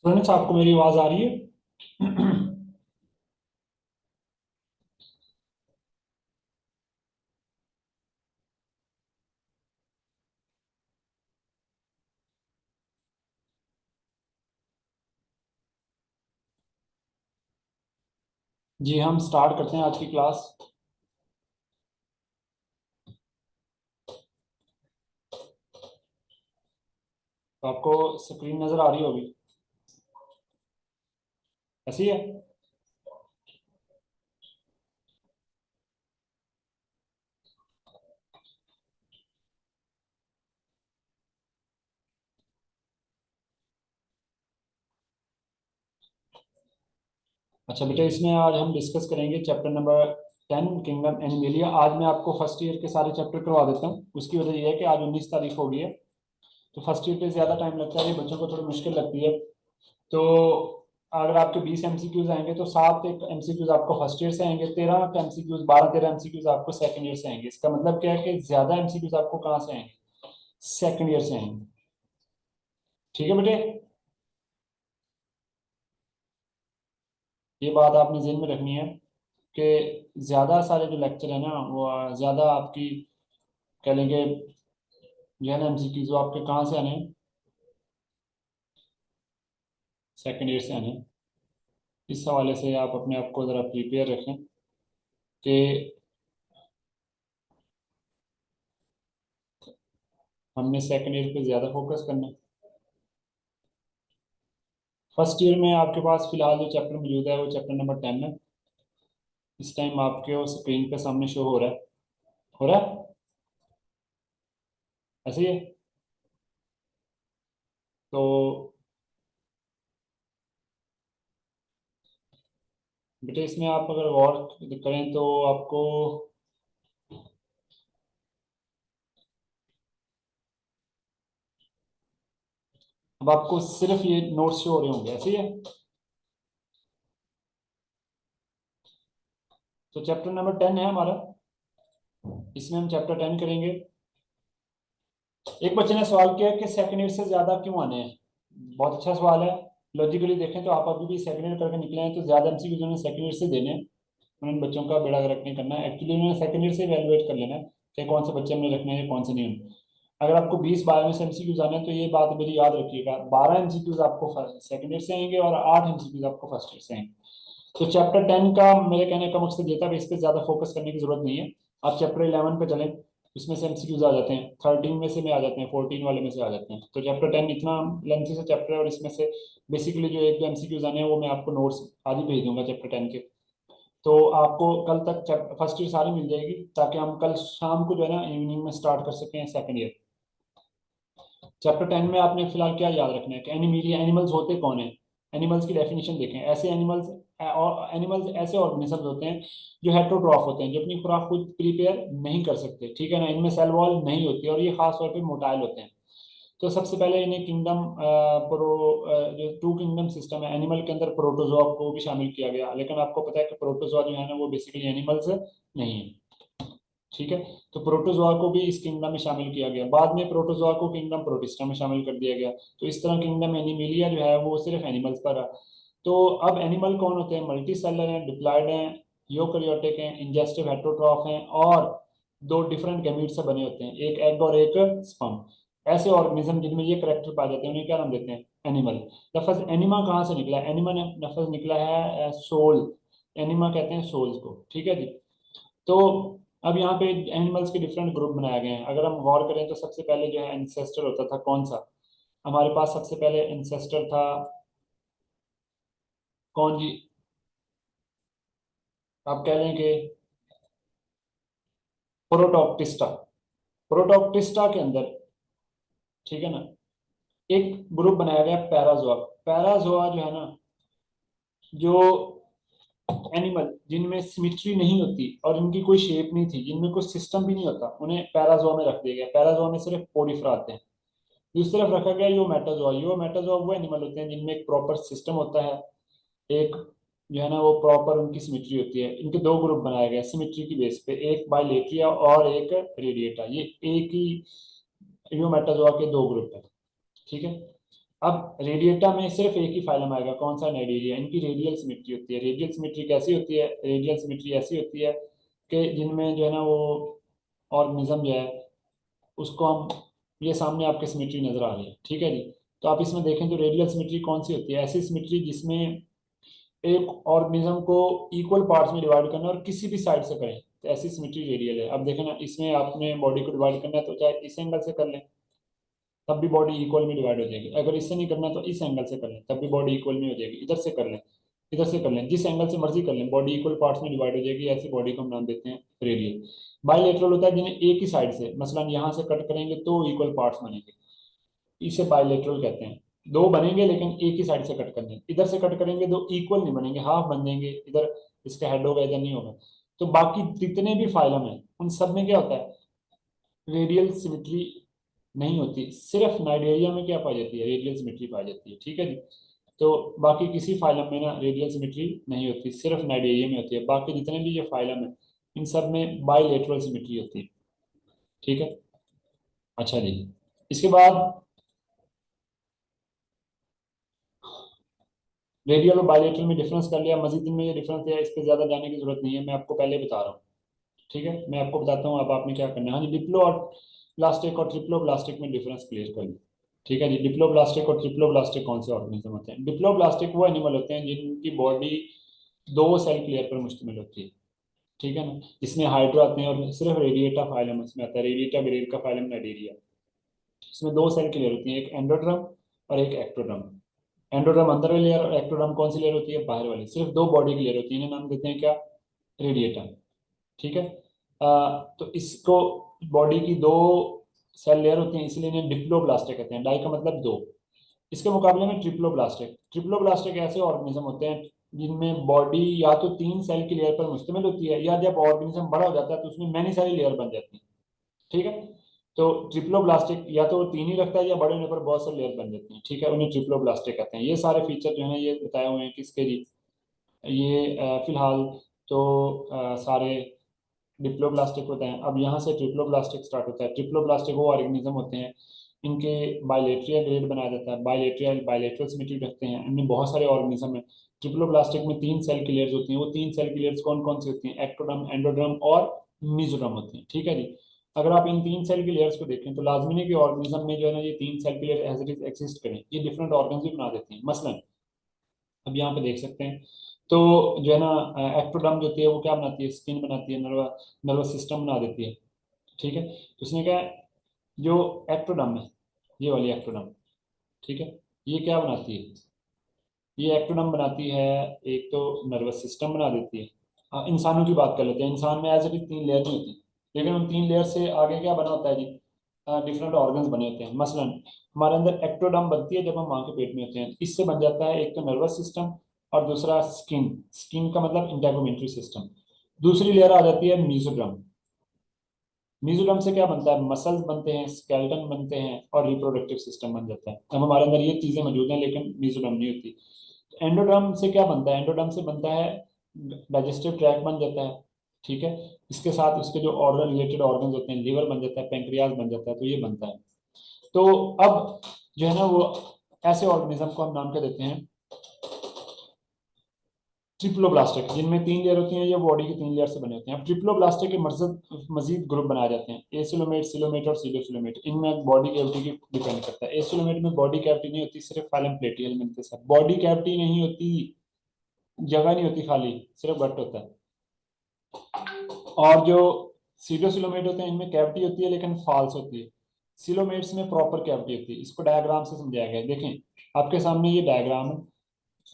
प्रणीत, आपको मेरी आवाज आ रही है? जी, हम स्टार्ट करते हैं आज की क्लास। तो आपको स्क्रीन नजर आ रही होगी, ऐसी है? अच्छा बेटा, इसमें आज हम डिस्कस करेंगे चैप्टर नंबर 10, किंगडम एनिमेलिया। आज मैं आपको फर्स्ट ईयर के सारे चैप्टर करवा देता हूँ। उसकी वजह यह है कि आज 19 तारीख हो गई है, तो फर्स्ट ईयर पे ज़्यादा टाइम लगता है, ये बच्चों को थोड़ी मुश्किल लगती है। तो अगर आपके 20 एमसीक्यूज आएंगे तो 7 एमसीक्यूज आपको फर्स्ट ईयर से आएंगे, 13 एमसीक्यूज, 12-13 एमसीक्यूज आपको सेकंड ईयर से आएंगे। इसका मतलब क्या है कि ज़्यादा एमसीक्यूज आपको कहाँ से आएंगे? सेकंड ईयर से आएंगे। ठीक है बेटे, ये बात आपने जेहन में रखनी है कि ज़्यादा सारे जो लेक्चर है ना, वो ज़्यादा आपकी कह लेंगे जो है ना एमसीक्यूज, वो आपके कहाँ से आने हैं? सेकंड ईयर से आने हैं। इस हवाले से आप अपने आप को ज़रा प्रिपेयर रखें कि हमने सेकंड ईयर पे ज़्यादा फोकस करना है। फर्स्ट ईयर में आपके पास फिलहाल जो चैप्टर मौजूद है वो चैप्टर नंबर 10 है। इस टाइम आपके वो स्क्रीन पे सामने शो हो रहा है, हो रहा है ऐसे ही है? तो बेटे, इसमें आप अगर गौर करें तो आपको, अब आपको सिर्फ ये नोट्स शो हो रहे होंगे, ऐसे ही है? तो चैप्टर नंबर 10 है हमारा, इसमें हम चैप्टर 10 करेंगे। एक बच्चे ने सवाल किया कि सेकंड ईयर से ज्यादा क्यों आने हैं। बहुत अच्छा सवाल है। लॉजिकली देखें तो आप अभी भी सेकंड ईयर करके निकले हैं, तो ज्यादा एमसीक्यू उन्होंने सेकंड ईयर से देने हैं। उन्होंने बच्चों का बेड़ा गर्क नहीं करना है, एक्चुअली उन्होंने सेकंड ईयर से इवेलुएट कर लेना है कि कौन से बच्चे हमने रखने हैं, कौन से नहीं होने। अगर आपको 20-22 एमसीक्यूज आने हैं तो ये बात मेरी याद रखिएगा, 12 एमसीक्यूज आपको सेकंड ईयर से आएंगे और 8 एमसीक्यूज आपको फर्स्ट ईयर से आएंगे। तो चैप्टर 10 का मेरे कहने का मकसद ये था कि इस पर ज्यादा फोकस करने की जरूरत नहीं है। आप चैप्टर 11 पे चलें, उसमें से एमसीक्यूज आ जाते हैं, 13 में से में आ जाते हैं, 14 वाले में से आ जाते हैं। तो चैप्टर 10 इतना लेंथी से चैप्टर है, और इसमें से बेसिकली जो एक दो एमसीक्यूज आने हैं वो मैं आपको नोट्स आदि भेज दूंगा चैप्टर 10 के। तो आपको कल तक फर्स्ट ईयर सारी मिल जाएगी, ताकि हम कल शाम को जो है ना इवनिंग में स्टार्ट कर सकें सेकंड ईयर। चैप्टर 10 में आपने फिलहाल क्या याद रखना है कि एनिमीलिया, एनिमल्स होते कौन है। एनिमल्स की डेफिनेशन देखें। ऐसे एनिमल्स, और एनिमल्स ऐसे ऑर्गेनिजम्स होते हैं जो हेट्रोट्रॉफ होते हैं, जो अपनी खुराक खुद प्रिपेयर नहीं कर सकते, ठीक है ना। इनमें सेल वॉल नहीं होती, और ये खास तौर पे मोटाइल होते हैं। तो सबसे पहले इन्हें किंगडम प्रो जो टू किंगडम सिस्टम है एनिमल के अंदर, प्रोटोजोआ को भी शामिल किया गया, लेकिन आपको पता है कि प्रोटोजोआ जो है ना वो बेसिकली एनिमल्स नहीं है, ठीक है। तो प्रोटोजोआ को भी इस किंगडम में शामिल किया गया, बाद में प्रोटोजोआ को किंगडम प्रोटिस्टा में शामिल कर दिया गया। तो इस तरह किंगडम एनिमेलिया जो है वो सिर्फ एनिमल्स पर है। तो अब एनिमल कौन होते हैं? मल्टी सेलर हैं, डिप्लॉयड हैं, यूकेरियोटिक हैं, इंजेस्टिव हेटरोट्रॉफ हैं, और दो डिफरेंट गैमीट से बने होते हैं, एक एग और एक स्पर्म। ऐसे ऑर्गेनिज्म जिनमें ये करेक्टर पाए जाते हैं उन्हें क्या नाम देते हैं? एनिमल। लफज एनिमा कहाँ से निकला है? एनिमा लफज निकला है सोल। एनिमा कहते हैं सोल्स को, ठीक है जी। तो अब यहाँ पे एनिमल्स के डिफरेंट ग्रुप बनाए गए हैं। अगर हम गौर करें तो सबसे पहले जो है एंसेस्टर होता था, कौन सा? हमारे पास सबसे पहले एंसेस्टर था कौन जी? आप कह लें कि प्रोटोक्टिस्टा। प्रोटोक्टिस्टा के अंदर, ठीक है ना, एक ग्रुप बनाया गया पैराजोआ। पैराजोआ जो है ना, जो एनिमल जिनमें सिमिट्री नहीं होती और इनकी कोई शेप नहीं थी, जिनमें कोई सिस्टम भी नहीं होता, उन्हें पैराजोआ में रख दिया गया। पैराजोआ में सिर्फ पोडिफरा आते हैं। दूसरी तरफ रखा गया यूमेटाजोआ। यूमेटाजोआ वो एनिमल होते हैं जिनमें एक प्रॉपर सिस्टम होता है, एक जो है ना वो प्रॉपर उनकी सिमिट्री होती है। इनके दो ग्रुप बनाए गए सिमिट्री की बेस पे, एक बाइलेट्रिया और एक रेडिएटा। ये एक ही ह्यूमेटाजोआ के दो ग्रुप है, ठीक है। अब रेडिएटा में सिर्फ एक ही फाइलम आएगा, कौन सा, नाइडेरिया। इनकी रेडियल सिमेट्री होती है। रेडियल सिमेट्री कैसी होती है? रेडियल सिमेट्री ऐसी होती है कि जिनमें जो है ना वो ऑर्गेनिज्म जो है उसको हम, ये सामने आपके सिमेट्री नजर आ रही है, ठीक है जी। तो आप इसमें देखें तो रेडियल सिमेट्री कौन सी होती है? ऐसी सिमेट्री जिसमें एक ऑर्गेनिज्म को इक्वल पार्ट्स में डिवाइड करना है और किसी भी साइड से करें, तो ऐसी सिमेट्री रेडियल है। अब देखें ना, इसमें आपने बॉडी को डिवाइड करना है तो चाहे इस एंगल से कर लें तब भी बॉडी इक्वल में डिवाइड हो जाएगी, अगर इससे नहीं करना तो इस एंगल से कर लें तब भी बॉडी इक्वल में हो जाएगी, इधर से कर लें, इधर से कर लें, जिस एंगल से मर्जी कर लें, बॉडी इक्वल पार्ट्स में डिवाइड हो जाएगी। ऐसी बॉडी को हम नाम देते हैं रेडियल। बायलेटरल होता है जिन्हें एक ही साइड से, मसलन यहाँ से कट करेंगे तो इक्वल पार्ट्स बनेंगे, इसे बायलेटरल कहते हैं। दो बनेंगे लेकिन एक ही साइड से कट करने हैं। इधर से कट करेंगे तो इक्वल नहीं बनेंगे, हाफ बन जाएंगे, इधर इसका हेड होगा इधर नहीं होगा। तो बाकी जितने भी फाइलम है उन सब में क्या होता है? रेडियल सिमेट्री नहीं होती। सिर्फ नाइडेरिया में क्या पाई जाती है? रेडियल सिमेट्री पाई जाती है, ठीक है जी। तो बाकी किसी फाइलम में ना रेडियल सिमेट्री नहीं होती, सिर्फ नाइडेरिया में होती है। बाकी जितने भी ये फाइलम है इन सब में बाइलेटरल सिमेट्री होती है, ठीक है। अच्छा जी, इसके बाद रेडियल और बायलेटरल में डिफरेंस कर लिया। मजीद इनमें ये डिफरेंस है, इस पर ज्यादा जाने की जरूरत नहीं है, मैं आपको पहले बता रहा हूँ, ठीक है। मैं आपको बताता हूँ अब आपने क्या करना है। हाँ जी, डिप्लो और प्लास्टिक और ट्रिप्लो प्लास्टिक में डिफरेंस क्लियर कर लिया, ठीक है जी। डिप्लो प्लास्टिक और ट्रिप्लो प्लास्टिक कौन से ऑर्गेनिज्म होते हैं? डिप्लो प्लास्टिक वो एनिमल होते हैं जिनकी बॉडी दो सेल क्लियर पर मुश्तमिल होती है, ठीक है ना। इसमें हाइड्रो आते हैं और सिर्फ रेडिएटा फाइलम इसमें आता है, रेडिएटा ग्रेड का फाइलम नाइडेरिया। इसमें दो सेल क्लियर होती है, एक एंडोड्रम और एक एक्टोड्रम। एंडोड्रम अंदर वाली लेयर और एक्टोड्रम कौन सी लेयर होती है? बाहर वाली। सिर्फ दो बॉडी की लेयर होती है, इन्हें नाम देते हैं क्या? रेडिएटा, ठीक है। तो इसको बॉडी की दो सेल लेयर होती हैं इसलिए इन्हें डिप्लोब्लास्टिक कहते हैं। डाई का मतलब दो। इसके मुकाबले में ट्रिप्लोब्लास्टिक, ट्रिप्लोब्लास्टिक ऐसे ऑर्गेनिज्म होते हैं जिनमें बॉडी या तो तीन सेल की लेयर पर मुश्तमिल होती है, या जब ऑर्गेनिज्म बड़ा हो जाता है तो उसमें मैनी सारी लेयर बन जाती है, ठीक है। तो ट्रिप्लोब्लास्टिक या तो वो तीन ही रखता है या बड़े होने पर बहुत सारी लेयर बन जाती हैं, ठीक है, उन्हें ट्रिप्लोब्लास्टिक कहते हैं। ये सारे फीचर जो है ये बताए हुए हैं किसके जी? ये फिलहाल तो सारे डिप्लोब्लास्टिक होते हैं। अब यहाँ से ट्रिप्लोब्लास्टिक स्टार्ट होता है। ट्रिप्लोब्लास्टिक वो ऑर्गेनिज्म होते हैं इनके बायलेट्रियल ग्रेड बनाया जाता है, बायलेट्रियल बायलेटरल सिमेट्री रखते हैं। इनमें बहुत सारे ऑर्गेनिज्म हैं। ट्रिप्लोब्लास्टिक में तीन सेल की लेयर्स होती हैं। वो तीन सेल की लेयर्स कौन कौन सी होती हैं? एक्टोडर्म, एंडोडर्म और मेसोडर्म होती हैं, ठीक है जी। अगर आप इन तीन सेल की लेयर्स को देखें तो लाजमी नहीं कि ऑर्गेनिज्म में जो है ना ये तीन सेल की layer as it is exist करें, ये डिफरेंट ऑर्गन्स भी बना देती हैं। मसलन अब यहाँ पे देख सकते हैं तो जो है ना एक्टोडर्म जो होती है वो क्या बनाती है? स्किन बनाती है, नर्वस सिस्टम बना देती है, ठीक है। तो उसने क्या, जो एक्टोडर्म है, ये वाली एक्टोडर्म, ठीक है, ये क्या बनाती है? ये एक्टोडर्म बनाती है, एक तो नर्वस सिस्टम बना देती है। इंसानों की बात कर लेते हैं। इंसान में एज इट इज तीन लेयर नहीं होती, लेकिन उन तीन लेयर से आगे क्या बना होता है जी? डिफरेंट ऑर्गन्स बने होते हैं। मसलन हमारे अंदर एक्टोडर्म बनती है जब हम माँ के पेट में होते हैं। इससे बन जाता है एक तो नर्वस सिस्टम और दूसरा स्किन। स्किन का मतलब इंटेगुमेंट्री सिस्टम। दूसरी लेयर आ जाती है मीजोडर्म। मीजोरम से क्या बनता है? मसल्स बनते हैं, स्केलेटन बनते हैं और रिप्रोडक्टिव सिस्टम बन जाता है। अब हमारे अंदर ये चीजें मौजूद हैं लेकिन मीजोरम नहीं होती। एंडोडर्म से क्या बनता है? एंडोडर्म से बनता है डाइजेस्टिव ट्रैक बन जाता है, ठीक है। इसके साथ उसके जो ऑर्गन रिलेटेड ऑर्गन होते हैं, लिवर बन जाता है, पेंक्रियाज बन जाता है, तो ये बनता है। तो अब जो है ना वो ऐसे ऑर्गेनिज्म को हम नाम क्या देते हैं? ट्रिप्लोब्लास्टिक, जिनमें तीन लेयर होती हैं। ये बॉडी की तीन लेयर से बने होते हैं। अब ट्रिप्लोब्लास्टिक के मजीद ग्रुप बनाए जाते हैं, एसिलोमेट, सिलोमेट और सीडोसिलोमेट। इनमें बॉडी कैविटी की डिपेंड करता है। एसिलोमेट में बॉडी कैविटी नहीं होती, सिर्फ फाइलम प्लेटियल मिलते हैं। बॉडी कैविटी नहीं होती, जगह नहीं होती, खाली सिर्फ गट होता है। और जो सीडोसिलोमेट होते हैं इनमें कैविटी होती है लेकिन फॉल्स होती है। सिलोमेट्स में प्रॉपर कैविटी होती है। इसको डायग्राम से समझाया गया है, देखें आपके सामने ये डायग्राम है।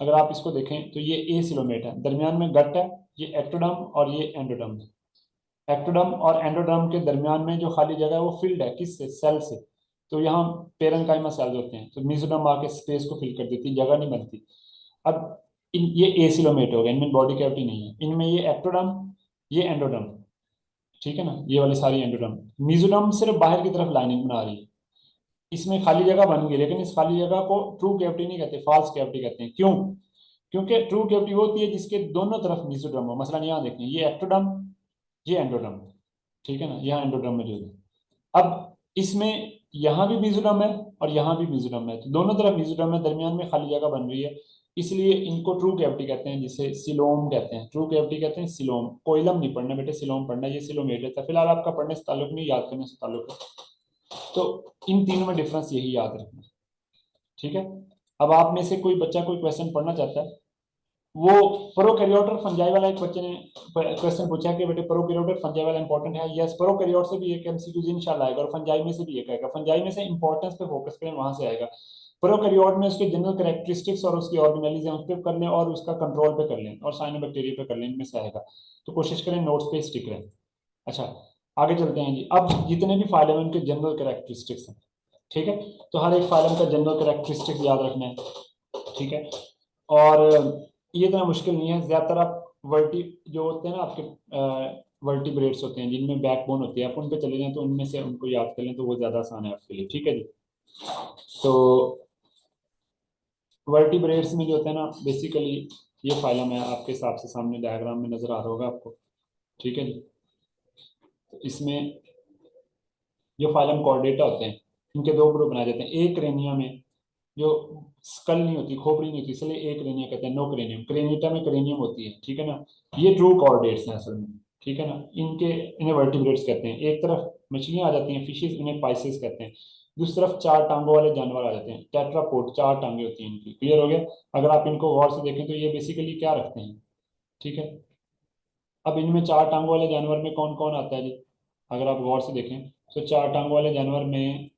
अगर आप इसको देखें तो ये ए सिलोमेट है, दरमियान में गट है, ये एक्टोडर्म और ये एंडोडर्म है। एक्टोडर्म और एंडोडर्म के दरमियान में जो खाली जगह है वो फिल्ड है, किससे? सेल से। तो यहाँ पेरेंकाइमा सेल्स होते हैं, तो मेसोडर्म आके स्पेस को फिल कर देती, जगह नहीं बनती। अब ये एसिलोमेट हो गए, इनमें बॉडी कैविटी नहीं है। इनमें ये एक्टोडर्म, ये एंडोडर्म, ठीक है ना, ये वाली सारी एंडोडर्म। मेसोडर्म सिर्फ बाहर की तरफ लाइनिंग बना रही है। इसमें खाली जगह बन गई, लेकिन इस खाली जगह को ट्रू कैविटी नहीं कहते, फॉल्स कैविटी कहते हैं। क्यों? क्योंकि ट्रू कैविटी वो होती है जिसके दोनों तरफ मेसोडर्म हो। मसलन यहाँ देखें, ये एक्टोडर्म, ये एंडोडर्म, ठीक है ना, यहाँ एंडोडर्म मौजूद है। अब इसमें यहाँ भी मेसोडर्म है और यहाँ भी मिजोरम है, तो दोनों तरफ मिजोरम है, दरमियान में खाली जगह बन रही है, इसलिए इनको ट्रू कैविटी कहते हैं, जिसे सिलोम कहते हैं, ट्रू कैविटी कहते हैं सिलोम। कोइलम नहीं पढ़ना बेटे, सिलोम पढ़ना, ये सिलोमेट है। फिलहाल आपका पढ़ने से ताल्लुक नहीं, याद करने से ताल्लुक है। तो इन तीनों में डिफरेंस यही याद रखना, ठीक है। अब आप में से कोई बच्चा कोई क्वेश्चन पढ़ना चाहता है, वो प्रोकैरियोट और फंजाई वाला एक बच्चे ने क्वेश्चन पूछा है कि बेटे प्रोकैरियोट और फंजाई वाला इंपॉर्टेंट है। यस, प्रोकैरियोट से भी एक एमसीक्यू इंशाल्लाह आएगा और फंजाई में से भी एक आएगा। फंजाई में से इंपॉर्टेंस पे फोकस करें, वहां से आएगा। प्रोकैरियोट में उसके जनरल कैरेक्टरिस्टिक्स और उसकी ऑर्गेनेलिज्म उस पर कर लें, और उसका कंट्रोल पे कर लें, और साइनोबैक्टीरिया पे कर लें, इनमें से आएगा। तो कोशिश करें नोट्स पे स्टिक रहें। अच्छा, आगे चलते हैं जी। अब जितने भी फाइलम हैं उनके जनरल कैरेक्टरिस्टिक्स हैं, ठीक है। तो हर एक फाइलम का जनरल कैरेक्टरिस्टिक्स याद रखना है, ठीक है। और ये इतना मुश्किल नहीं है। ज्यादातर आप वर्टी जो होते हैं ना आपके वर्टिब्रेट्स होते हैं जिनमें बैकबोन होती है, आप उन पे चले जाएं तो उनमें से उनको याद कर लें, तो वो ज्यादा आसान है आपके लिए, ठीक है जी। तो वर्टिब्रेट्स में जो होते हैं ना, बेसिकली ये फाइलम है, आपके हिसाब से सामने डायग्राम में नजर आ रहा होगा आपको, ठीक है जी। तो इसमें जो फाइलम कॉर्डेटा होते हैं, इनके दो ग्रुप बनाए जाते हैं। एक क्रेनिया में जो स्कल नहीं होती, खोपड़ी नहीं होती, इसलिए एक क्रेनिया कहते हैं, नो क्रेनियम। क्रेनिटा में क्रेनियम होती है, ठीक है ना। ये ट्रू कॉर्डेट्स हैं असल में, ठीक है ना। इन्हें वर्टिब्रेट्स कहते हैं। एक तरफ मछलियां आ जाती हैं, फिशेस, इन्हें पाइसेस कहते हैं। दूसरी तरफ चार टांगों वाले जानवर आ जाते हैं, टेट्रापोड, चार टांगे होती हैं इनकी। क्लियर हो गया। अगर आप इनको गौर से देखें तो ये बेसिकली क्या रखते हैं, ठीक है। अब इनमें चार टांगों वाले जानवर में कौन कौन आता है जी, अगर आप गौर से देखें तो चार टांगों वाले जानवर में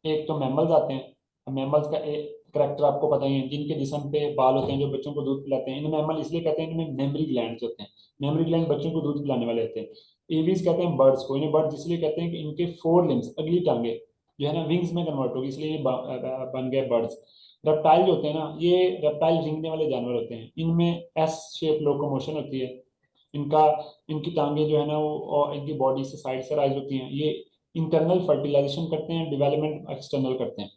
एक तो मैमल्स आते हैं। मैमल्स का एक करेक्टर आपको पता ही है, जिनके जिस्म पे बाल होते हैं, जो बच्चों को दूध पिलाते हैं। इन मैमल इसलिए कहते हैं, इनमें मेमरी ग्लैंड्स होते हैं। मेमरी ग्लैंड बच्चों को दूध पिलाने वाले होते हैं। एवीज कहते हैं बर्ड्स को। इन्हें बर्ड्स इसलिए कहते हैं कि इनके फोर लिम्स, अगली टांगे जो है ना, विंग्स में कन्वर्ट होगी, इसलिए ये बन गए बर्ड्स। रेप्टाइल जो होते हैं ना, ये रेप्टाइल रेंगने वाले जानवर होते हैं। इनमें एस शेप लोकोमोशन होती है। इनका इनकी टांगे जो है ना वो, और इनकी बॉडी से साइड से राइज होती हैं। ये इंटरनल फर्टिलाइजेशन करते हैं, डेवलपमेंट एक्सटर्नल करते हैं,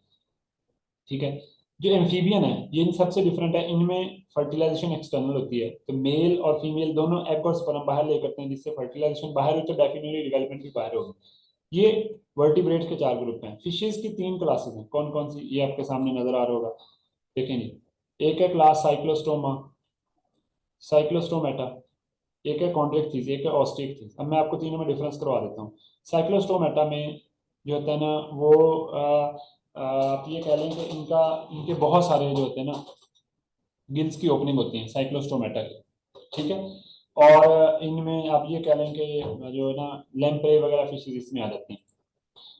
ठीक है। जो एम्फीबियन है ये इन सबसे डिफरेंट है, इनमें फर्टिलाइजेशन एक्सटर्नल होती है। तो मेल और फीमेल दोनों एग और स्पर्म बाहर ले करते हैं, जिससे फर्टिलाइजेशन बाहर हो तो डेफिनेटली डेवलपमेंट भी बाहर होगी। ये वर्टिब्रेट्स के चार ग्रुप हैं। फिशेस की तीन क्लासेस हैं, कौन कौन सी, ये आपके सामने नजर आ रहा होगा, देखें जी। एक है क्लास साइक्लोस्टोमा, साइक्लोस्टोमेटा। एक है कॉन्ड्रिक्थिस, एक है ऑस्ट्रिक्थिस। अब मैं आपको तीनों में डिफरेंस करवा देता हूँ। साइक्लोस्टोमेटा में जो होता है ना वो आप ये कह लें कि इनके बहुत सारे जो होते हैं ना गिल्स की ओपनिंग होती है साइक्लोस्टोमेटा की, ठीक है। और इनमें आप ये कह लें कि जो है ना लैम्प्रे वगैरह फिशेज इसमें आ जाती हैं।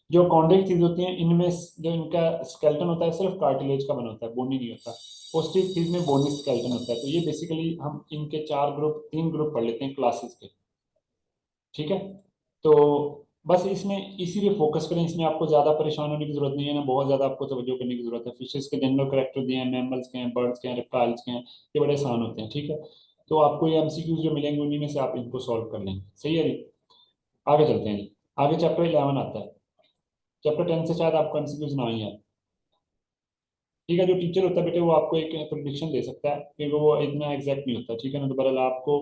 जो कॉन्ड्रिक्थिस होती हैं, इनमें जो इनका स्केलेटन होता है सिर्फ कार्टिलेज का बना होता है, बोनी नहीं होता। ओस्टिक में बोनी स्केलेटन होता है। तो ये बेसिकली हम इनके चार ग्रुप, तीन ग्रुप पढ़ लेते हैं क्लासेस के, ठीक है। तो बस इसमें इसीलिए फोकस करें, इसमें आपको ज्यादा परेशान होने की जरूरत नहीं है ना, बहुत ज्यादा आपको तवज्जो करने की जरूरत है। फिशेस के जनरल करेक्टर दिए हैं, मैमल्स के हैं, बर्ड्स के हैं, रेप्टाइल्स के हैं, ये बड़े आसान होते हैं, ठीक है। तो आपको ये एमसीक्यूज जो मिलेंगे उन्हीं में से आप इनको सॉल्व कर लेंगे, सही है जी। आगे चलते हैं जी। आगे चैप्टर 11 आता है। चैप्टर 10 से शायद आपको एमसीक्यूज ना ही है, ठीक है। जो टीचर होता है बेटे वो आपको एक प्रेडिक्शन दे सकता है, क्योंकि वो इतना एग्जैक्ट नहीं होता, ठीक है ना। तो बहरहाल आपको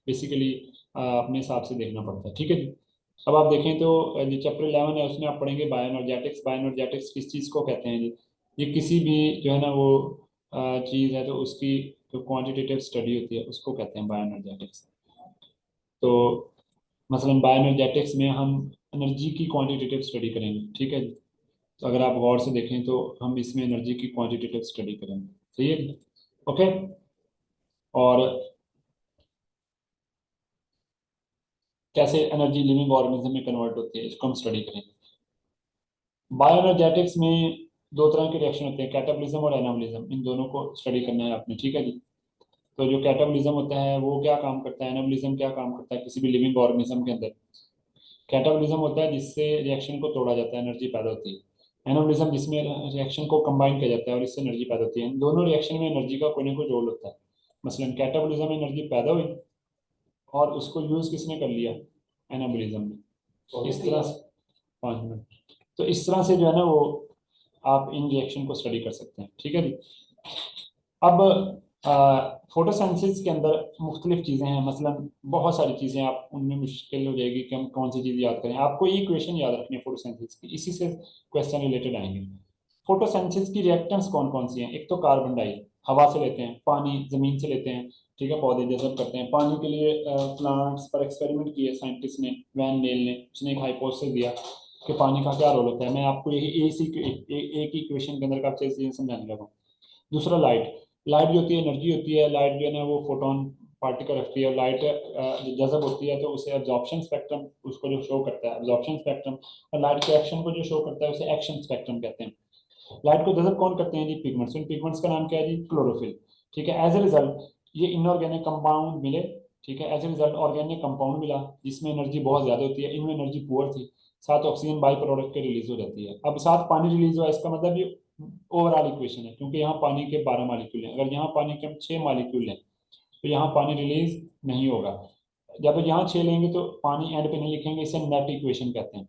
बेसिकली अपने हिसाब से देखना पड़ता है, ठीक है जी। अब आप देखें तो जो चैप्टर 11 है उसमें आप पढ़ेंगे बायोएनर्जेटिक्स। बायोएनर्जेटिक्स किस चीज़ को कहते हैं जी, ये किसी भी जो है ना वो चीज़ है तो उसकी जो क्वांटिटेटिव स्टडी होती है उसको कहते हैं बायोएनर्जेटिक्स। तो मसलन बायोएनर्जेटिक्स में हम एनर्जी की क्वांटिटेटिव स्टडी करेंगे, ठीक है जी। तो अगर आप गौर से देखें तो हम इसमें एनर्जी की क्वांटिटेटिव स्टडी करेंगे, सही है, ओके। और कैसे एनर्जी लिविंग ऑर्गेनिज्म में कन्वर्ट होती है इसको हम स्टडी करेंगे। बायोएनर्जेटिक्स में दो तरह के रिएक्शन होते हैं, कैटाबॉलिज्म और एनाबॉलिज्म। इन दोनों को स्टडी करना है आपने, ठीक है जी। तो जो कैटाबॉलिज्म होता है वो क्या काम करता है, एनाबॉलिज्म क्या काम करता है किसी भी लिविंग ऑर्गेनिज्म के अंदर। कैटाबॉलिज्म होता है जिससे रिएक्शन को तोड़ा जाता है, एनर्जी पैदा होती है। एनाबॉलिज्म जिसमें रिएक्शन को कंबाइन किया जाता है और इससे एनर्जी पैदा होती है। इन दोनों रिएक्शन में एनर्जी का कोई ना कोई रोल होता है। मसलन कैटाबॉलिज्म में एनर्जी पैदा हुई और उसको यूज किसने कर लिया, एनाबॉलिज्म में। तो इस तरह से 5 मिनट, तो इस तरह से जो है ना वो आप इन रिएक्शन को स्टडी कर सकते हैं, ठीक है जी। अब फोटोसिंथेसिस के अंदर मुख्तलिफ चीज़ें हैं, मसलन बहुत सारी चीज़ें, आप उनमें मुश्किल हो जाएगी कि हम कौन सी चीज़ याद करें। आपको ये इक्वेशन याद रखनी है फोटोसिंथेसिस की, इसी से क्वेश्चन रिलेटेड आएंगे। फोटोसिंथेसिस की रिएक्टेंट्स कौन कौन सी हैं? एक तो कार्बन डाई, हवा से लेते हैं, पानी जमीन से लेते हैं, ठीक है, पौधे जैसे करते हैं। पानी के लिए प्लांट्स पर एक्सपेरिमेंट किए साइंटिस्ट ने, वैन नेल ने, उसने एक हाइपोथेसिस दिया कि पानी का क्या रोल होता है। मैं आपको यही एक ही इक्वेशन के अंदर काफी चीजें समझाने लगा हूँ। दूसरा लाइट, लाइट जो होती है एनर्जी होती है, लाइट जो है ना वो फोटोन पार्टिकल रखती है। लाइट जजब होती है तो उसे एब्जॉर्प्शन स्पेक्ट्रम उसको जो शो करता है एब्जॉर्प्शन स्पेक्ट्रम, और लाइट के एक्शन को जो शो करता है उसे एक्शन स्पेक्ट्रम कहते हैं। लाइट को जजब कौन करते हैं जी? पिगमेंट्स। इन पिगमेंट्स का नाम क्या है जी? क्लोरोफिल। ठीक है, एज ए रिजल्ट ये इनऑर्गेनिक कंपाउंड मिले, ठीक है, as a result organic compound मिला जिसमें एनर्जी बहुत ज्यादा होती है, इनमें एनर्जी पुअर थी, साथ ऑक्सीजन बाई प्रोडक्ट के रिलीज हो जाती है। अब साथ पानी रिलीज हुआ, इसका मतलब ये ओवरऑल इक्वेशन है, क्योंकि यहाँ पानी के 12 मालिक्यूल हैं, अगर यहाँ पानी के हम 6 मालिक्यूल हैं तो यहाँ पानी रिलीज नहीं होगा। जब यहाँ 6 लेंगे तो पानी एंड पे नहीं लिखेंगे, इसे नेट इक्वेशन कहते हैं।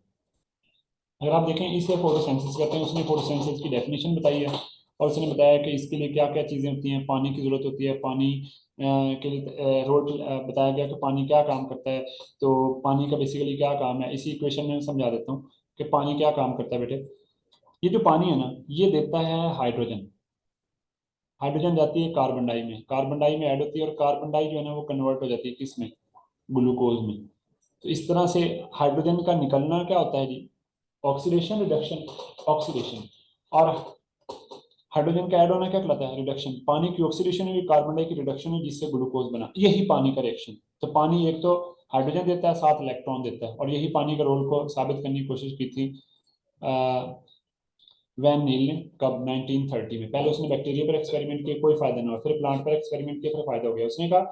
अगर आप देखें इसे फोटोसिंथेसिस कहते हैं, उसने फोटोसिंथेसिस की डेफिनेशन बताई है, और उसने बताया कि इसके लिए क्या क्या चीज़ें होती हैं, पानी की जरूरत होती है, पानी के लिए रोल बताया गया कि पानी क्या काम करता है। तो पानी का बेसिकली क्या काम है, इसी इक्वेशन में समझा देता हूँ कि पानी क्या काम करता है बेटे। ये जो पानी है ना ये देता है हाइड्रोजन, हाइड्रोजन जाती है कार्बन डाई में, कार्बन डाई में ऐड होती है, और कार्बन डाई जो है ना वो कन्वर्ट हो जाती है किसमें? ग्लूकोज में। तो इस तरह से हाइड्रोजन का निकलना क्या होता है जी? Oxidation reduction, oxidation. और हाइड्रोजन का ऐड होना क्या कहलाता है? रिडक्शन। पानी की ऑक्सीडेशन हुई, कार्बन डाई की रिडक्शन हुई, जिससे ग्लूकोज बना, यही पानी का रिएक्शन। तो पानी एक तो हाइड्रोजन देता है, साथ इलेक्ट्रॉन देता है, और यही पानी का रोल को साबित करने की कोशिश की थी वैन नील ने, कब? 1930 में। पहले उसने बैक्टीरिया पर एक्सपेरिमेंट किया, कोई फायदा ना हुआ, फिर प्लांट पर एक्सपेरिमेंट किया, फिर फायदा हो गया। उसने कहा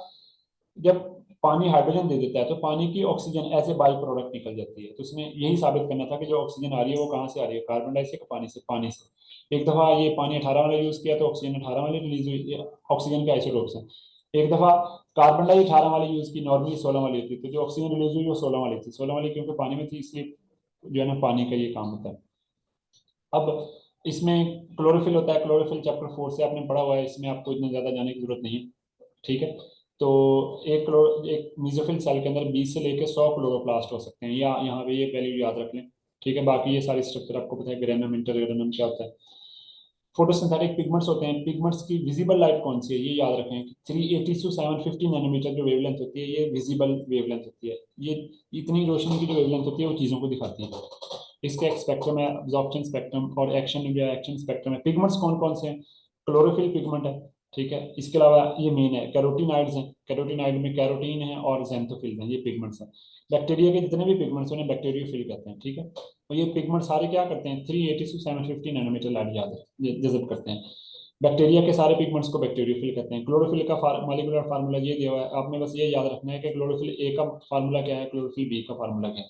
जब पानी हाइड्रोजन दे देता है तो पानी की oxygen as a by product निकल जाती है। तो उसने यही साबित करना था कि जो ऑक्सीजन आ रही है वो कहाँ से आ रही है? कार्बन डाई से, पानी से? पानी से। एक दफा ये पानी 18 वाला यूज किया तो ऑक्सीजन 18 वाली रिलीज हुई, ऑक्सीजन के आइसोटोप्स हैं। एक दफा कार्बन डाई 18 वाली यूज की, नॉर्मली 16 वाली होती है, तो जो ऑक्सीजन रिलीज हुई वो 16 वाली थी, 16 वाली क्योंकि पानी में थी, इसलिए जो है ना पानी का ये काम होता है। अब इसमें क्लोरोफिल होता है, क्लोरोफिल चैप्टर 4 से आपने पढ़ा हुआ है, इसमें आपको इतना ज्यादा जाने की जरूरत नहीं है, ठीक है। तो एक मीजोफिल सेल के अंदर 20 से लेकर 100 क्लोरोप्लास्ट हो सकते हैं, या यहाँ पे ये वैल्यू याद रख लें, ठीक है। बाकी ये सारी स्ट्रक्चर आपको पता है, ग्रेनम इंटरग्रेनम क्या होता है। फोटोसिंथेटिक पिगमेंट्स होते हैं, पिगमेंट्स की विजिबल लाइट कौन सी है ये याद रखें कि 380 से 750 नैनोमीटर जो वेवलेंथ होती है ये विजिबल वेवलेंथ होती है। ये इतनी रोशनी की जो वेवलेंथ होती है वो चीज़ों को दिखाती है। इसका एक स्पेक्ट्रम है, अब्जॉर्प्शन स्पेक्ट्रम, और एक्शन जो एक्शन स्पेक्ट्रम है। पिगमेंट्स कौन कौन से हैं? क्लोरोफिल पिगमेंट है, ठीक है। इसके अलावा ये मेन है, कैरोटीनाइड्स हैं, कैरोटीनाइड में कैरोटीन है और ज़ैंथोफिल हैं, ये पिगमेंट्स हैं। बैक्टीरिया के जितने भी पिगमेंट्स उन्हें बैक्टीरियोफिल कहते हैं, ठीक है। और ये पिगमेंट सारे क्या करते हैं? 380 से 750 नैनोमीटर लाइट जज़ब करते हैं। बैक्टीरिया के सारे पिगमेंट्स को बैक्टीरियोफिल कहते हैं। क्लोरोफिल का मॉलिक्यूलर फार्मूला ये दिया हुआ है, आपने बस ये याद रखना है कि क्लोरोफिल ए का फार्मूला क्या है, क्लोरोफिल बी का फार्मूला क्या है।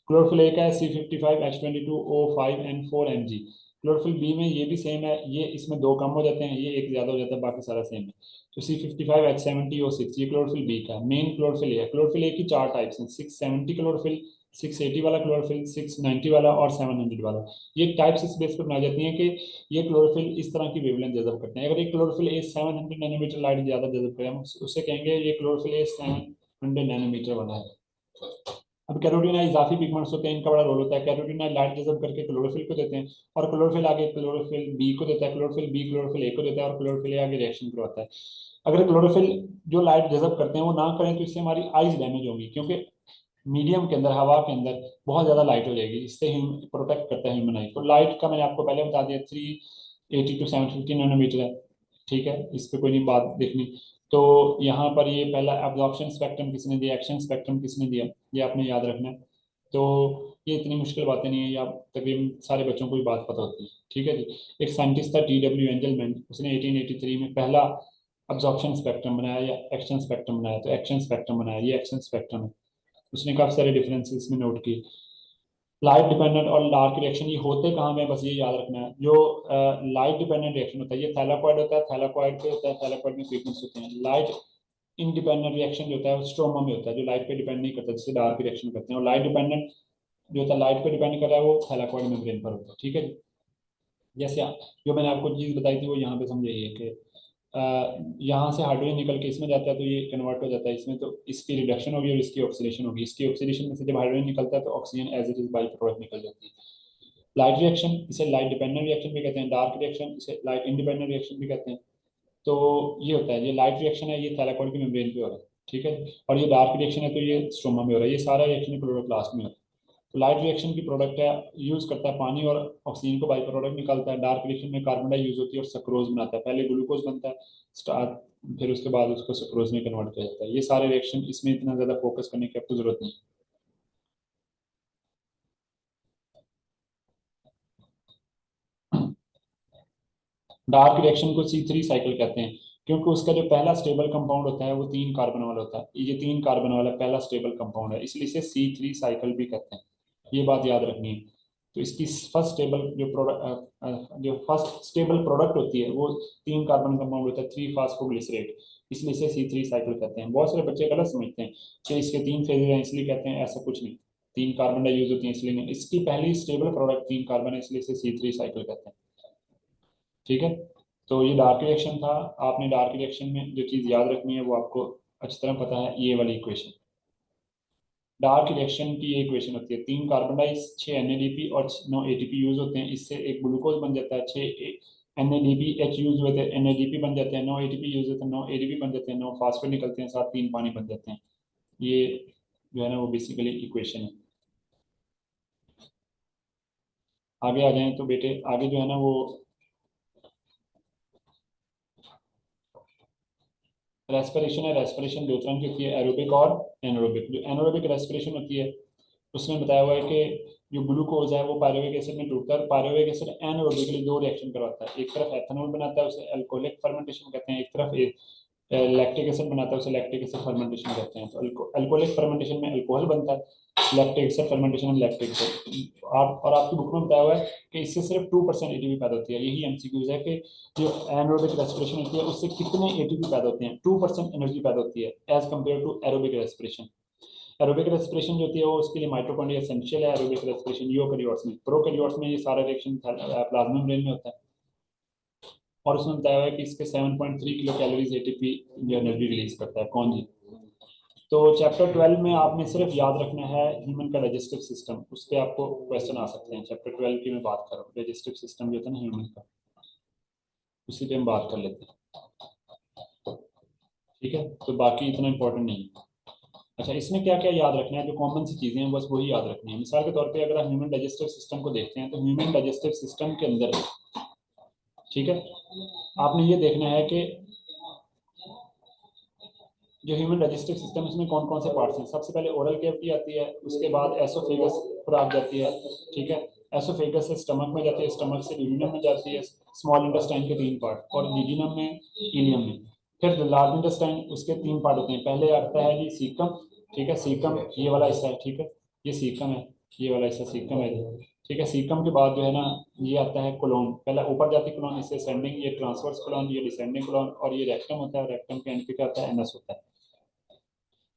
क्लोरोफिल ए का है C55H22O5N4Mg। क्लोरोफिल बी में ये भी सेम है, ये इसमें दो कम हो जाते हैं, ये एक ज्यादा हो जाता है, बाकी सारा सेम है। तो C55H70O6 ये क्लोरोफिल बी का मेन। क्लोरोफिल ए है, क्लोरोफिल ए की चार टाइप्स हैं, 670 क्लोरोफिल, 680 वाला क्लोरोफिल, 690 वाला और 700 वाला। ये टाइप्स इस बेस पर बनाई जाती हैं कि ये क्लोरोफिल इस तरह की वेवलेंथ जज़ब करते हैं। अगर ये क्लोरोफिल ए 700 नैनोमीटर लाइट ज्यादा जज़ब करें, हम उससे कहेंगे ये क्लोरोफिल ए 700 नैनोमीटर वाला है। अब कैरोटीना इजाफी पिगमेंट्स होते हैं, इनका बड़ा रोल होता है। कैरोटीना लाइट जज़ब करके क्लोरोफिल को देते हैं, और क्लोरोफिल आगे क्लोरोफिल बी को देता है, क्लोरोफिल बी क्लोरोफिल ए को देता है, और क्लोरोफिल ए आगे रिएक्शन करवाता है। अगर क्लोरोफिल जो लाइट जज़ब करते हैं वो ना करें तो इससे हमारी आईज डैमेज होगी, क्योंकि मीडियम के अंदर, हवा के अंदर बहुत ज्यादा लाइट हो जाएगी, इससे ही प्रोटेक्ट करता है ह्यूमन आई को। लाइट का मैंने आपको पहले बता दिया, 380 to 750 नैनोमीटर है, ठीक है, इस पे कोई नहीं बात देखनी। तो यहाँ पर ये पहला एब्जॉर्प्शन स्पेक्ट्रम किसने दिया, एक्शन स्पेक्ट्रम किसने दिया, ये आपने याद रखना है। तो ये इतनी मुश्किल बातें नहीं है, ये आप तकरीबन सारे बच्चों को भी बात पता होती है, ठीक है जी। एक साइंटिस्ट था TW एंजलमैन, उसने 1883 में पहला अब्जॉर्प्शन स्पेक्ट्रम बनाया या एक्शन स्पेक्ट्रम बनाया, तो एक्शन स्पेक्ट्रम बनाया, ये एक्शन स्पेक्ट्रम है। उसने काफी सारे डिफरेंसेस में नोट की। लाइट डिपेंडेंट और डार्क रिएक्शन ये होते कहाँ में, बस ये याद रखना है। जो लाइट डिपेंडेंट रिएक्शन होता है ये थैलाकोइड होता है, थैलाकोइड पे होता है, थैलाकोइड में पिगमेंट्स होते हैं। लाइट इंडिपेंडेंट रिएक्शन जो होता है वो स्ट्रोमा में होता है, जो लाइट पे डिपेंड नहीं करता, जिससे डार्क रिएक्शन करते हैं। और लाइट डिपेंडेंट जो होता है, लाइट पे डिपेंड कर रहा है, वो थैलाकोइड मेम्ब्रेन पर होता है, ठीक है। जैसे जो मैंने आपको चीज बताई थी वो यहाँ पे समझाइए कि यहाँ से हाइड्रोजन निकल के इसमें जाता है तो ये कन्वर्ट हो जाता है इसमें, तो इसकी रिडक्शन होगी और इसकी ऑक्सीडेशन होगी। इसकी ऑक्सीडेशन में से जब हाइड्रोजन निकलता है तो oxygen as it is by product निकल जाती है। लाइट रिएक्शन इसे लाइट डिपेंडेंट रिएक्शन भी कहते हैं, डार्क रिएक्शन इसे लाइट इंडिपेंडेंट रिएक्शन भी कहते हैं। तो ये होता है, ये लाइट रिएक्शन है ये थैलाकोइड की मेम्ब्रेन पे हो रहा है, ठीक है। और ये डार्क रिएक्शन है तो ये स्ट्रोमा में हो रहा है। ये सारा रिएक्शन क्लोरोप्लास्ट में होता है। तो लाइट रिएक्शन की प्रोडक्ट है, यूज करता है पानी और ऑक्सीजन को बाई प्रोडक्ट निकालता है। डार्क रिएक्शन में कार्बन डाई यूज होती है और सक्रोज बनाता है। पहले ग्लूकोज बनता है स्टार्ट, फिर उसके बाद उसको सक्रोज में कन्वर्ट किया जाता है। ये सारे रिएक्शन, इसमें इतना ज्यादा फोकस करने की आपको जरूरत नहीं। डार्क रिएक्शन को C3 साइकिल कहते हैं, क्योंकि उसका जो पहला स्टेबल कंपाउंड होता है वो 3 कार्बन वाला होता है। ये 3 कार्बन वाला पहला स्टेबल कंपाउंड है, इसलिए इसे C3 साइकिल भी कहते हैं। ये बात याद रखनी है। तो इसकी फर्स्ट स्टेबल जो प्रोडक्ट, जो फर्स्ट स्टेबल प्रोडक्ट होती है वो 3 कार्बन कंपाउंड होता है, 3 फास्फोग्लिसरेट, इसलिए इसे C3 साइकिल कहते हैं। बहुत सारे बच्चे गलत समझते हैं कि इसके 3 फेजेज हैं इसलिए कहते हैं, ऐसा कुछ नहीं। 3 कार्बन डाई यूज होती है इसलिए नहीं, इसकी पहली स्टेबल प्रोडक्ट 3 कार्बन है इसलिए इसे C3 साइकिल कहते हैं, ठीक है। तो ये डार्क रिएक्शन था। आपने डार्क रिएक्शन में जो चीज़ याद रखनी है वो आपको अच्छी तरह पता है, ये वाली इक्वेशन। डार्क रिएक्शन की ये इक्वेशन होती है, 3 कार्बन डाइस, 6 NADP और 9 ATP यूज होते हैं। इससे एक ग्लूकोज बन जाता है, 6 NADP H यूज हुए थे, NADP बन जाते हैं, 9 ATP यूज होते हैं, 9 ADP बन जाते हैं, 9 फास्फेट निकलते हैं, साथ 3 पानी बन जाते हैं। ये जो है ना वो बेसिकली इक्वेशन है। आगे आ जाएं तो बेटे, आगे जो है ना वो रेस्पिरेशन है। रेस्पिरेशन दो तरह की होती है, एरोबिक और एनारोबिक। जो एनारोबिक रेस्पिरेशन होती है उसमें बताया हुआ है कि जो ग्लूकोज है वो पायरुविक एसिड में टूटता है। पायरुविक एसिड एनारोबिकली 2 रिएक्शन करवाता है, एक तरफ एथेनॉल बनाता है उसे अल्कोहलिक फर्मेंटेशन कहते हैं, एक तरफ लैक्टिक एसिड बनाता है उसे लैक्टिक एसिड फर्मेंटेशन कहते हैं। तो अल्कोहलिक फर्मेंटेशन में अल्कोहल बनता है, लैक्टिक एसिड फर्मेंटेशन में लैक्टिक एसिड। आप और आपकी बुक में बताया हुआ है कि इससे सिर्फ 2% एटीपी पैदा होती है। यही एमसीक्यूज है कि जो एनारोबिक रेस्पिरेशन होती है उससे कितने एटीपी पैदा होते हैं, 2% एनर्जी पैदा होती है as compare to aerobic respiration. Aerobic respiration जो होती है वो उसके लिए माइटोकॉन्ड्रिया एसेंशियल है। एरोबिक रेस्पिरेशन यूकेरियोट्स में, प्रोकैरियोट्स में ये सारा रिएक्शन प्लाज्मा मेम्ब्रेन में होता है। और उसमें बताया हुआ है कि इसके 7.3 किलो कैलोरीज एटीपी जो एनर्जी रिलीज करता है। कौन जी? तो चैप्टर 12 में आपने सिर्फ याद रखना है ह्यूमन का डाइजेस्टिव सिस्टम, उस पर आपको क्वेश्चन आ सकते हैं। चैप्टर 12 की मैं बात करूँ, डाइजेस्टिव सिस्टम जो होता है ना ह्यूमन का, उसी पे हम बात कर लेते हैं, ठीक है। तो बाकी इतना इंपॉर्टेंट नहीं है। अच्छा, इसमें क्या क्या याद रखना है, जो कॉमन सी चीजें हैं बस वही याद रखनी है। मिसाल के तौर पे अगर आप ह्यूमन डाइजेस्टिव सिस्टम को देखते हैं तो ह्यूमन डाइजेस्टिव सिस्टम के अंदर, ठीक है, आपने ये देखना है कि जो ह्यूमन डाइजेस्टिव सिस्टम इसमें कौन कौन से पार्ट्स हैं। सबसे पहले ओरल कैविटी आती है, उसके बाद एसोफेगस खुराक जाती है, ठीक है। एसोफेगस से स्टमक में जाती है, स्टमक से ड्यूडिनम में जाती है, स्मॉल इंटेस्टाइन के 3 पार्ट, और ड्यूडिनम में, इलियम में। फिर लार्ज इंटेस्टाइन, उसके 3 पार्ट होते हैं। पहले आता है जी सीकम, ठीक है, सीकम ये वाला हिस्सा है, ठीक है, ये सीकम है, ये वाला हिस्सा सीकम है जी, ठीक है। सीकम के बाद जो है ना ये आता है कोलोन, पहले ऊपर जाती है कोलोन, इससे असेंडिंग, ये ट्रांसवर्स कोलोन, ये डिसेंडिंग कोलोन, और ये रेक्टम होता है, रेक्टम के एंड पे क्या आता है, एनस होता है।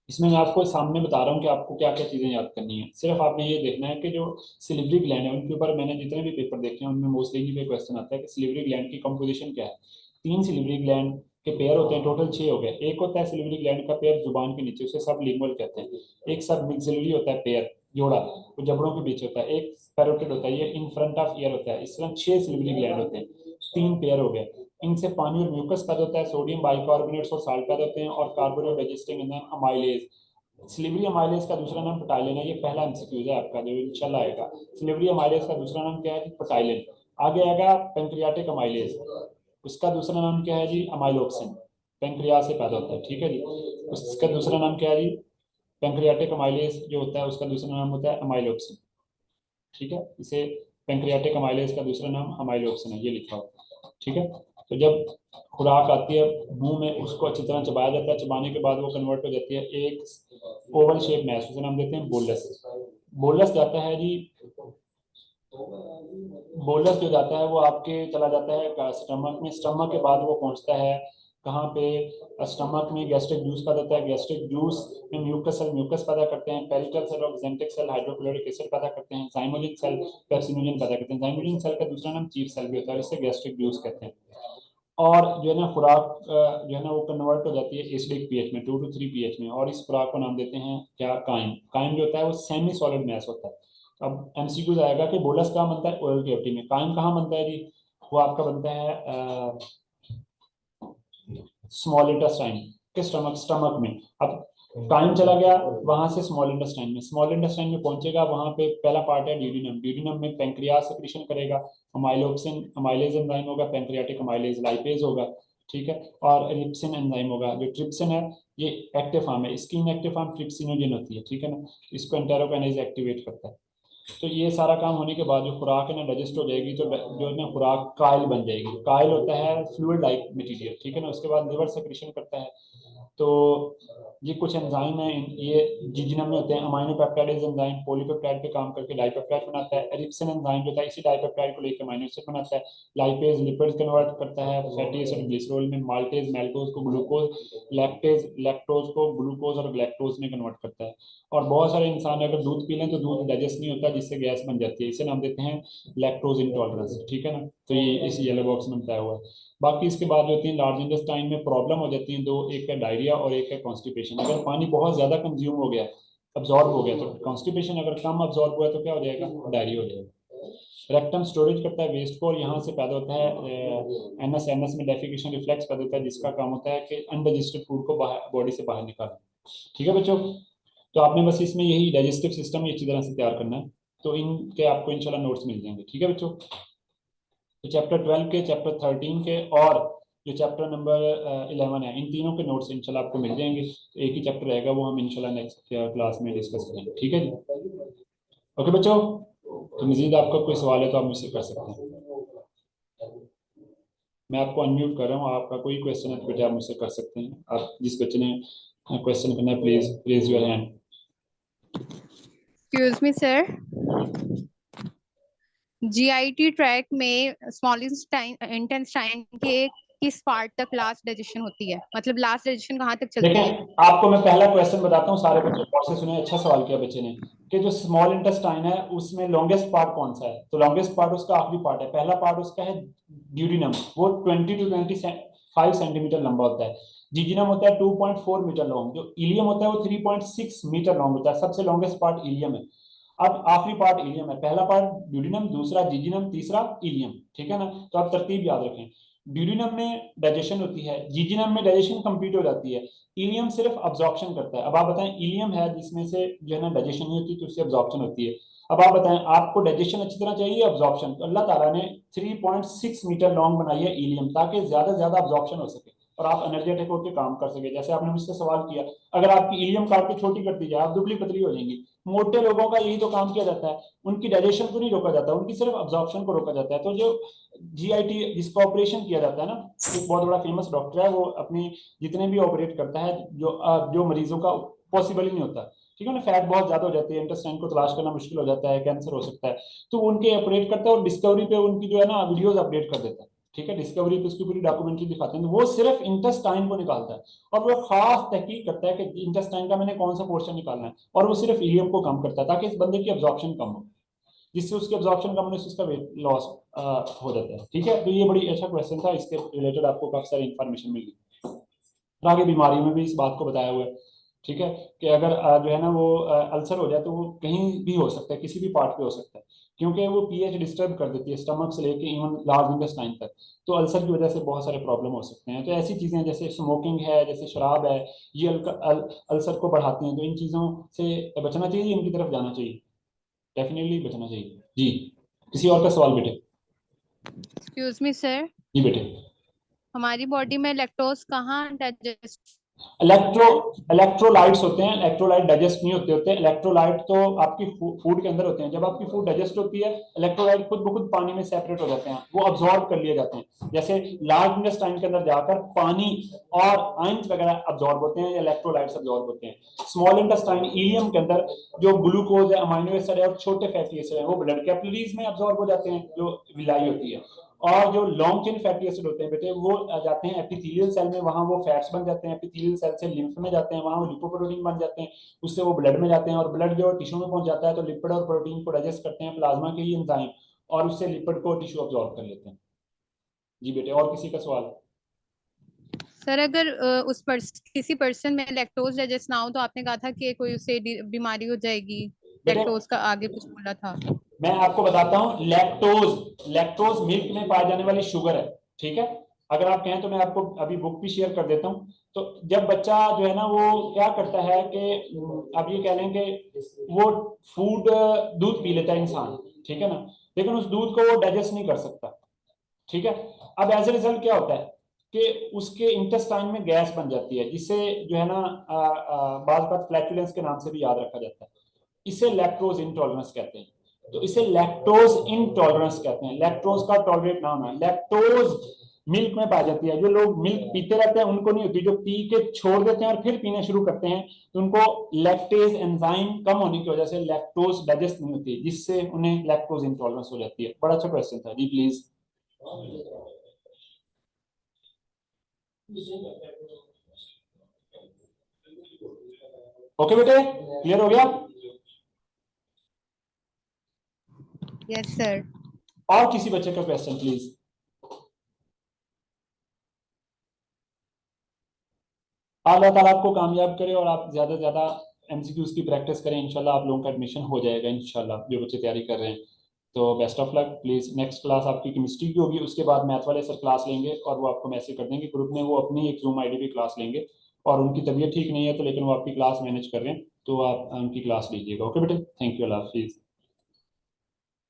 इसमें मैं आपको सामने बता रहा हूँ कि आपको क्या क्या चीजें याद करनी है। सिर्फ आपने ये देखना है कि जो सिलिवरी ग्लैंड है उनके ऊपर मैंने जितने भी पेपर देखे हैं उनमें मोस्टली यही पे क्वेश्चन आता है कि सिलिवरी ग्लैंड की कंपोजिशन क्या है। 3 सिलिवरी ग्लैंड के पेयर होते हैं, टोटल 6 हो गए। एक होता है सिलिवरी ग्लैंड का पेयर जुबान के नीचे, उसे सब लिंगुअल कहते हैं। एक सब मिक्सिलरी होता है पेयर, जोड़ा, वो जबड़ों के बीच होता है। एक पैरोटिड होता है, ये इन फ्रंट ऑफ ईयर होता है। इस तरह 6 सिलिवरी ग्लैंड होते हैं, 3 पेयर हो गए। इनसे पानी और म्यूकस पैदा होता है, सोडियम बाइकार्बोनेट्स और साल्ट पैदा होते हैं, और carbonate digesting enzyme amylase. Salivary amylase का दूसरा नाम पटाइलिन है, ये पहला एमसीक्यू है आपका जो इंशाल्लाह आएगा। सिलिवरी अमाइलेज का दूसरा नाम क्या है जी, पटाइलिन। आगे आएगा पेंक्रियाटिक अमाइलेज, उसका दूसरा नाम क्या है जी, अमाइलोक्सिन, पेंक्रियास से पैदा होता है, ठीक है जी। उसका दूसरा नाम क्या है जी, पेंक्रियाटिक अमाइलेज जो होता है उसका दूसरा नाम होता है अमाइलोक्सिन, ठीक है। इसे पेंक्रियाटिक अमाइलेज का दूसरा नाम अमाइलोक्सिन है, ये लिखा हुआ, ठीक है। तो जब खुराक आती है मुंह में, उसको अच्छी तरह चबाया जाता है, चबाने के बाद वो कन्वर्ट हो जाती है एक ओवल शेप मैश, उसे नाम देते हैं बोलस। बोलस जाता है जी, बोलस जो जाता है वो आपके चला जाता है स्टमक में, स्टमक के बाद वो पहुंचता है कहाँ पे, स्टमक में गैस्ट्रिक जूस पैदा होता है, गैस्ट्रिक जूस में म्यूकस सेल म्यूकस पैदा करते हैं, पेरिटल सेल और जेंटिक सेल हाइड्रोक्लोरिक एसिड पैदा करते हैं, जाइमोजिन सेल पेप्सिनोजन पैदा करते हैं। जाइमोजिन सेल का दूसरा नाम चीफ सेल भी होता है, इसे गैस्ट्रिक जूस कहते हैं। और जो है ना खुराक जो है ना वो कन्वर्ट हो जाती है एसिडिक पीएच में, 2 to 3 पीएच में, और इस खुराक को नाम देते हैं क्या, काइम। काइम जो होता है वो सेमी सॉलिड मैस होता है। अब एमसीक्यूज आएगा कि बोलस कहाँ बनता है, ओरल कैविटी में। काइम कहाँ बनता है जी, वो आपका बनता है स्मॉल इंटेस्टाइन के स्टमक स्टमक में। अब काइम चला गया वहां से स्मॉल इंटेस्टाइन में, स्मॉल इंटेस्टाइन में पहुंचेगा, वहां पे पहला पार्ट है ड्यूडिनम, ड्यूडिनम में पेंक्रियास सेक्रेशन करेगा, अमाइलोक्सिन अमाइलेज एंजाइम होगा, पेंक्रियाटिक अमाइलेज लाइपेज होगा, ठीक है, और रिप्सिन एंजाइम होगा। जो ट्रिप्सिन है ये एक्टिव फॉर्म है, इसकी इनएक्टिव फॉर्म ट्रिप्सिनोजन होती है, ठीक है ना, इसको एंटेरोकाइनेज एक्टिवेट करता है। तो ये सारा काम होने के बाद जो खुराक है ना डाइजेस्ट हो जाएगी, तो जो है ना खुराक कायल बन जाएगी। कायल होता है फ्लूइड लाइक मटेरियल, ठीक है ना, उसके बाद लिवर सेक्रेशन करता है। तो ये कुछ एंजाइम है, ये जिजिनम में होते हैं, अमाइनो पेप्टाइडेज एंजाइम पॉलीपेप्टाइड पे काम करके डाइपेप्टाइड बनाता है, एरिप्सिन एंजाइम जो है इसी डाइपेप्टाइड को लेकर अमाइनो एसिड बनाता है, लाइपेज लिपिड कन्वर्ट करता है, फैटी एसिड ग्लिसरॉल में, माल्टेज मैल्टोज को ग्लूकोज, लैक्टेज लैक्टोज को ग्लूकोज और ग्लैक्टोज में कन्वर्ट करता है। और बहुत सारे इंसान अगर दूध पी लें तो दूध डाइजेस्ट नहीं होता, जिससे गैस बन जाती है, इसे नाम देते हैं लैक्टोज इंटॉलरेंस, ठीक है ना। तो ये इस येलो बॉक्स में बताया हुआ है। बाकी इसके बाद जो होती है लार्ज इंटेस्टाइन में प्रॉब्लम हो जाती है दो, एक है डायरिया और एक है कॉन्स्टिपेशन। अगर पानी बहुत ज्यादा कंज्यूम हो गया, अब्जॉर्ब हो गया, तो कॉन्स्टिपेशन, अगर कम अब्जॉर्ब हुआ तो क्या हो जाएगा, डायरिया हो जाएगा। रेक्टम स्टोरेज करता है वेस्ट को, और यहाँ से पैदा होता है एनएस, एनएस में डेफिकेशन रिफ्लेक्स पैदा होता है, जिसका काम होता है कि अनडाइजेस्टेड फूड को बाहर बॉडी से बाहर निकालना, ठीक है बच्चों। तो आपने बस इसमें यही डाइजेस्टिव सिस्टम अच्छी तरह से तैयार करना है, तो इनके आपको इंशाल्लाह नोट्स मिल जाएंगे, ठीक है बच्चों। तो चैप्टर 12 के, चैप्टर 13 के, और जो चैप्टर नंबर 11 है, इन तीनों के नोट्स इंशाल्लाह आपको मिल जाएंगे। तो एक ही चैप्टर रहेगा, वो हम इंशाल्लाह नेक्स्ट क्लास में डिस्कस करेंगे, ठीक है जी। ओके बच्चों, तो मजीद आपका कोई सवाल है तो आप मुझसे कर सकते हैं। मैं आपको अनम्यूट कर रहा हूँ, आपका कोई क्वेश्चन है तो बेटा आप मुझसे कर सकते हैं। आप जिस बच्चे ने क्वेश्चन करना है please raise your hand. Excuse me sir, GIT track में स्मॉल इंटेस्टाइन के किस पार्ट तक लास्ट डाइजेशन होती है, मतलब लास्ट डाइजेशन कहाँ तक चलती है? देखें, आपको मैं पहला क्वेश्चन बताता हूँ, सारे बच्चे गौर से सुने, अच्छा सवाल किया बच्चे ने, कि जो स्मॉल इंटेस्टाइन है उसमें लॉन्गेस्ट पार्ट कौन सा है, तो लॉन्गेस्ट पार्ट उसका आखिरी पार्ट है, पहला पार्ट उसका है ड्यूडिनम, वो 20 to 25 सेंटीमीटर लंबा होता है। जिजिनम होता है 2.4 मीटर लॉन्ग, जो इलियम होता है वो 3.6 मीटर लॉन्ग होता है, सबसे लॉन्गेस्ट पार्ट इलियम है। अब आखिरी पार्ट इलियम है, पहला पार्ट ड्यूडिनम, दूसरा जिजिनम, तीसरा इलियम, ठीक है ना। तो आप तरतीब याद रखें, ड्यूडिनम में डाइजेशन होती है, जिजिनम में डाइजेशन कंप्लीट हो जाती है, इलियम सिर्फ अब्जॉर्प्शन करता है। अब आप बताएं, इलियम है जिसमें से जो है ना डाइजेशन नहीं होती, तो उससे अब्जॉर्प्शन होती है। अब आप बताएं आपको डाइजेशन अच्छी तरह चाहिए, अब्जॉर्प्शन, तो अल्लाह ताला ने 3.6 मीटर लॉन्ग बनाई है इलियम, ताकि ज्यादा से ज्यादा अब्जॉर्प्शन हो सके और आप एनर्जेटिक होकर काम कर सके। जैसे आपने मुझसे सवाल किया, अगर आपकी इलियम काट के छोटी कर दी जाए, आप दुबली पतली हो जाएंगी। मोटे लोगों का यही तो काम किया जाता है, उनकी डाइजेशन को नहीं रोका जाता, उनकी सिर्फ अब्जॉर्प्शन को रोका जाता है। तो जो जीआईटी जिसका ऑपरेशन किया जाता है ना, एक बहुत बड़ा फेमस डॉक्टर है, वो अपनी जितने भी ऑपरेट करता है, जो मरीजों का पॉसिबल ही नहीं होता, ठीक है ना, फैट बहुत ज्यादा हो जाती है, इंटेस्टाइन को तलाश करना मुश्किल हो जाता है, कैंसर हो सकता है, तो उनके ऑपरेट करता है और डिस्कवरी पे उनकी जो है ना वीडियोस अपडेट कर देता है, ठीक है, डिस्कवरी पे उसकी पूरी डॉक्यूमेंट्री दिखाते हैं, तो वो सिर्फ इंटेस्टाइन को निकालता है, और वो खास तहकीक करता है कि इंटेस्टाइन का मैंने कौन सा पोर्शन निकालना है, और वो सिर्फ इलियम को कम करता है, ताकि इस बंदे की अब्जॉर्प्शन कम हो, जिससे उसकी अब्जॉर्प्शन कम होने से उसका वेट लॉस हो जाता है, ठीक है। तो ये बड़ी अच्छा क्वेश्चन था, इसके रिलेटेड आपको काफी सारी इन्फॉर्मेशन मिली, और आगे बीमारियों में भी इस बात को बताया हुआ है, ठीक है, कि अगर जो है ना वो अल्सर हो जाए तो वो कहीं भी हो सकता है, किसी भी पार्ट पे हो सकता है, क्योंकि वो पीएच डिस्टर्ब कर देती है स्टमक से लेके इवन लार्ज इंटेस्टाइन तक, तो अल्सर की वजह से बहुत सारे प्रॉब्लम हो सकते हैं। तो ऐसी चीजें जैसे स्मोकिंग है, जैसे शराब है, ये अल्सर को बढ़ाती हैं, तो इन चीजों से बचना चाहिए, इनकी तरफ जाना चाहिए, डेफिनेटली बचना चाहिए जी। किसी और का सवाल बेटे? एक्सक्यूज मी सर, जी बेटे। हमारी बॉडी में लैक्टोज कहाँ डाइजेस्ट इलेक्ट्रो होता है? इलेक्ट्रोलाइट्स होते हैं, इलेक्ट्रोलाइट डाइजेस्ट नहीं होते इलेक्ट्रोलाइट तो आपकी फूड के अंदर होते हैं, जब आपकी फूड डाइजेस्ट होती है इलेक्ट्रोलाइट खुद ब खुद पानी में सेपरेट हो जाते हैं, वो अब्जॉर्ब कर लिए जाते हैं, जैसे लार्ज इंटेस्टाइन के अंदर जाकर पानी और आयंस वगैरह अब्जॉर्ब होते हैं या इलेक्ट्रोलाइट्स अब्जॉर्ब होते हैं। स्मॉल इंटेस्टाइन इलियम के अंदर जो ग्लूकोज है, अमाइनो एसिड है और छोटे फैटी एसिड है, वो ब्लड कैपिलरीज में अब्जॉर्ब हो जाते हैं, जो विलाई होती है, और जो लॉन्ग चेन फैटी एसिड होते हैं बेटे, वो जाते हैं एपिथेलियल सेल में, वहां वो फैट्स बन जाते हैं, एपिथेलियल सेल से लिम्फ में जाते हैं, वहां वो लिपोप्रोटीन बन जाते हैं, उससे वो ब्लड में जाते हैं, और ब्लड जो टिश्यू में पहुंच जाता है तो लिपिड और प्रोटीन को डाइजेस्ट करते हैं प्लाज्मा के ही एंजाइम, और उससे लिपिड को टिश्यू अब्सॉर्ब कर लेते हैं। जी बेटे, और किसी का सवाल? सर अगर किसी पर्सन में लैक्टोज डाइजेस्ट ना हो तो आपने कहा था कि कोई उससे बीमारी हो जाएगी। बेटे लैक्टोज का आगे कुछ बोला था। मैं आपको बताता हूँ, लैक्टोज, लैक्टोज मिल्क में पाई जाने वाली शुगर है, ठीक है। अगर आप कहें तो मैं आपको अभी बुक भी शेयर कर देता हूँ। तो जब बच्चा जो है ना वो क्या करता है कि आप ये कह लें कि वो फूड, दूध पी लेता है इंसान, ठीक है ना, लेकिन उस दूध को वो डाइजेस्ट नहीं कर सकता, ठीक है। अब एज ए रिजल्ट क्या होता है कि उसके इंटेस्टाइन में गैस बन जाती है, जिससे जो है ना बात बात फ्लैटुलेंस के नाम से भी याद रखा जाता है। इसे लैक्टोज इंटॉलरेंस कहते हैं। तो इसे लैक्टोज इंटॉलरेंस कहते हैं, लैक्टोज का टॉलरेट ना होना। लैक्टोज मिल्क में पाई जाती है। जो लोग मिल्क पीते रहते हैं उनको नहीं होती, जो पी के छोड़ देते हैं और फिर पीना शुरू करते हैं तो उनको लैक्टेज एंजाइम कम होने की वजह से लैक्टोज डाइजेस्ट नहीं होती, जिससे उन्हें लैक्टोज इंटॉलरेंस हो जाती है। बड़ा अच्छा क्वेश्चन था जी, प्लीज। ओके बेटे, क्लियर हो गया? Yes sir. और किसी बच्चे का क्वेश्चन प्लीज। अल्लाह ताला आपको कामयाब करे और आप ज्यादा से ज्यादा एमसीक्यूज की प्रैक्टिस करें, इंशाल्लाह आप लोगों का एडमिशन हो जाएगा इंशाल्लाह, जो बच्चे तैयारी कर रहे हैं। तो best of luck. Please next class आपकी केमिस्ट्री की होगी, उसके बाद मैथ वाले सर क्लास लेंगे और वो आपको मैसेज कर देंगे ग्रुप में, वो अपनी एक जूम आईडी पे क्लास लेंगे। और उनकी तबीयत ठीक नहीं है तो, लेकिन वो आपकी क्लास मैनेज कर रहे हैं, तो आप उनकी क्लास लीजिएगा। ओके बेटे, थैंक यू, अल्लाह हाफिज।